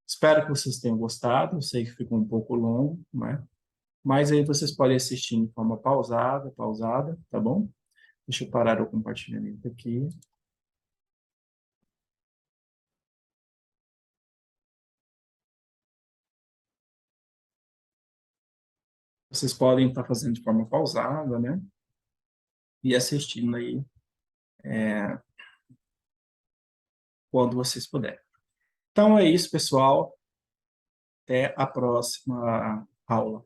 Espero que vocês tenham gostado. Eu sei que ficou um pouco longo, né? Mas aí vocês podem assistir de forma pausada, tá bom? Deixa eu parar o compartilhamento aqui. Vocês podem estar fazendo de forma pausada, né? E assistindo aí quando vocês puderem. Então é isso, pessoal. Até a próxima aula.